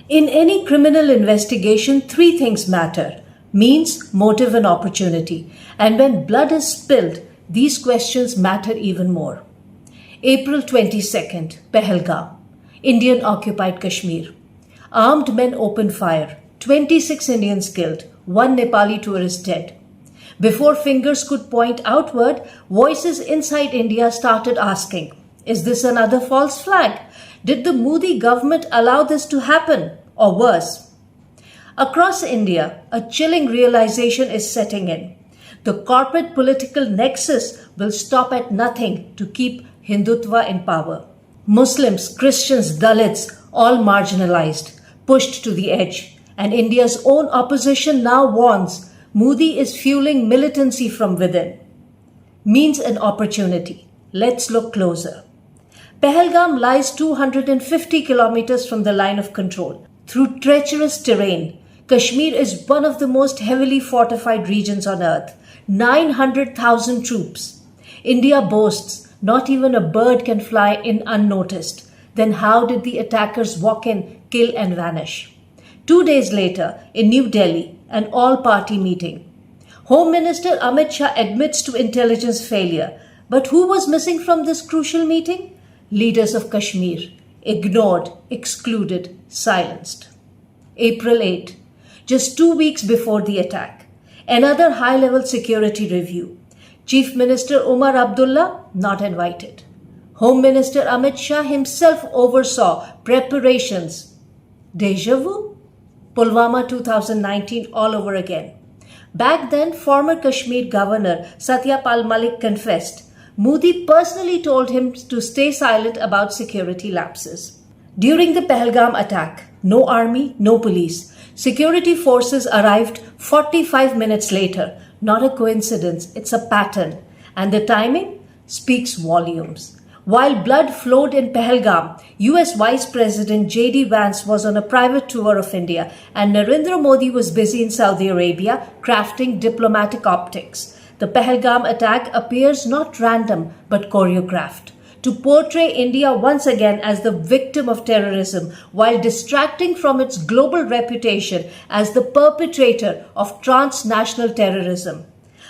In any criminal investigation, three things matter: means, motive, and opportunity. And when blood is spilled, these questions matter even more. April 22nd, Pahalgam, Indian occupied Kashmir. Armed men opened fire. 26 Indians killed, one Nepali tourist dead. Before fingers could point outward, voices inside India started asking, is this another false flag? Did the Modi government allow this to happen? Or worse? Across India, a chilling realization is setting in. The corporate political nexus will stop at nothing to keep Hindutva in power. Muslims, Christians, Dalits, all marginalized, pushed to the edge. And India's own opposition now warns Modi is fueling militancy from within. Means and opportunity. Let's look closer. Pahalgam lies 250 kilometers from the line of control. Through treacherous terrain, Kashmir is one of the most heavily fortified regions on earth. 900,000 troops. India boasts not even a bird can fly in unnoticed. Then how did the attackers walk in, kill and vanish? 2 days later, in New Delhi, an all-party meeting. Home Minister Amit Shah admits to intelligence failure. But who was missing from this crucial meeting? Leaders of Kashmir, ignored, excluded, silenced. April 8, just 2 weeks before the attack. Another high-level security review. Chief Minister Umar Abdullah not invited. Home Minister Amit Shah himself oversaw preparations. Deja vu? Pulwama 2019 all over again. Back then, former Kashmir Governor Satyapal Malik confessed Modi personally told him to stay silent about security lapses. During the Pahalgam attack, no army, no police. Security forces arrived 45 minutes later. Not a coincidence, it's a pattern. And the timing speaks volumes. While blood flowed in Pahalgam, US Vice President J.D. Vance was on a private tour of India and Narendra Modi was busy in Saudi Arabia crafting diplomatic optics. The Pahalgam attack appears not random but choreographed to portray India once again as the victim of terrorism while distracting from its global reputation as the perpetrator of transnational terrorism.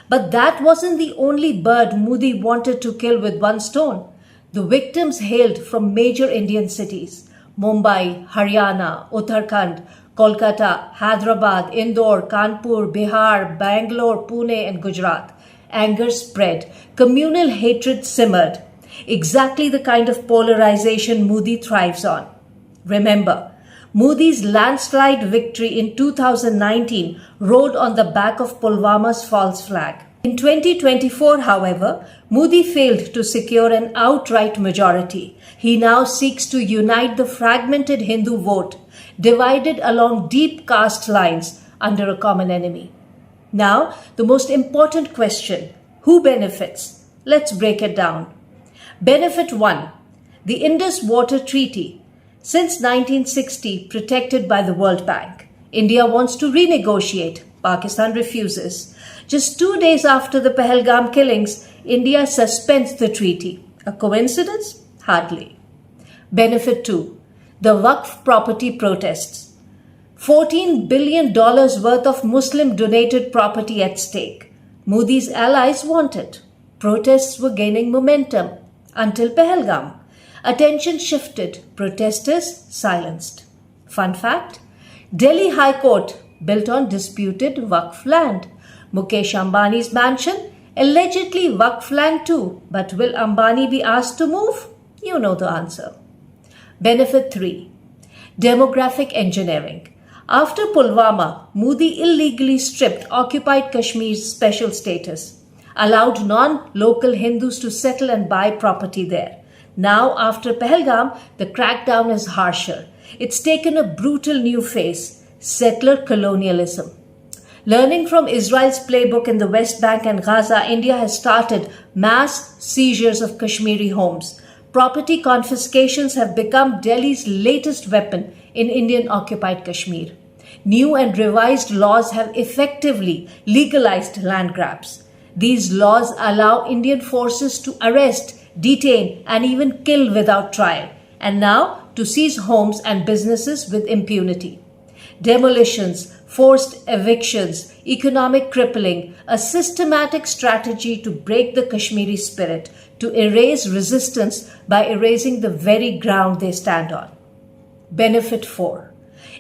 But that wasn't the only bird Modi wanted to kill with one stone. The victims hailed from major Indian cities: Mumbai, Haryana, Uttarakhand, Kolkata, Hyderabad, Indore, Kanpur, Bihar, Bangalore, Pune and Gujarat. Anger spread. Communal hatred simmered. Exactly the kind of polarization Modi thrives on. Remember, Modi's landslide victory in 2019 rode on the back of Pulwama's false flag. In 2024, however, Modi failed to secure an outright majority. He now seeks to unite the fragmented Hindu vote, divided along deep caste lines under a common enemy. Now, the most important question: who benefits? Let's break it down. Benefit 1. The Indus Water Treaty. Since 1960, protected by the World Bank. India wants to renegotiate. Pakistan refuses. Just 2 days after the Pahalgam killings, India suspends the treaty. A coincidence? Hardly. Benefit 2. The Waqf property protests. $14 billion worth of Muslim-donated property at stake. Modi's allies want it. Protests were gaining momentum until Pahalgam. Attention shifted. Protesters silenced. Fun fact: Delhi High Court built on disputed Waqf land. Mukesh Ambani's mansion, allegedly Waqf land too. But will Ambani be asked to move? You know the answer. Benefit 3. Demographic engineering. After Pulwama, Modi illegally stripped occupied Kashmir's special status, allowed non-local Hindus to settle and buy property there. Now, after Pahalgam, the crackdown is harsher. It's taken a brutal new face: settler colonialism. Learning from Israel's playbook in the West Bank and Gaza, India has started mass seizures of Kashmiri homes. Property confiscations have become Delhi's latest weapon in Indian-occupied Kashmir. New and revised laws have effectively legalized land grabs. These laws allow Indian forces to arrest, detain, and even kill without trial. And now, to seize homes and businesses with impunity. Demolitions, forced evictions, economic crippling, a systematic strategy to break the Kashmiri spirit, to erase resistance by erasing the very ground they stand on. Benefit 4.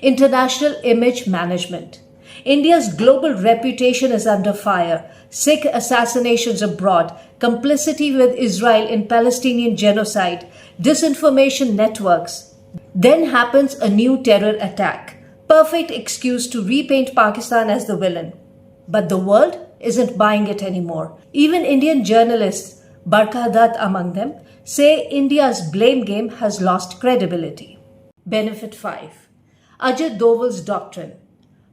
International image management. India's global reputation is under fire. Sikh assassinations abroad, complicity with Israel in Palestinian genocide, disinformation networks. Then happens a new terror attack. Perfect excuse to repaint Pakistan as the villain. But the world isn't buying it anymore. Even Indian journalists, Barkha Dutt among them, say India's blame game has lost credibility. Benefit 5. Ajit Doval's doctrine.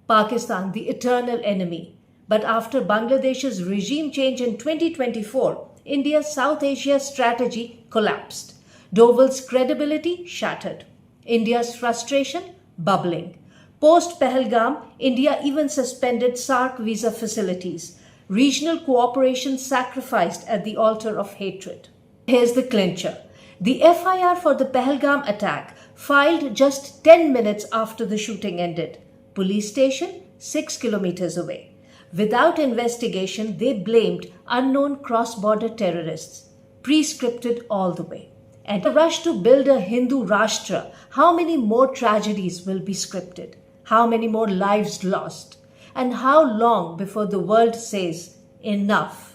Pakistan, the eternal enemy. But after Bangladesh's regime change in 2024, India's South Asia strategy collapsed. Doval's credibility shattered. India's frustration bubbling. Post Pahalgam, India even suspended SAARC visa facilities. Regional cooperation sacrificed at the altar of hatred. Here's the clincher. The FIR for the Pahalgam attack filed just 10 minutes after the shooting ended. Police station 6 kilometers away. Without investigation, they blamed unknown cross-border terrorists. Pre-scripted all the way. And the rush to build a Hindu Rashtra, how many more tragedies will be scripted? How many more lives lost? And how long before the world says enough?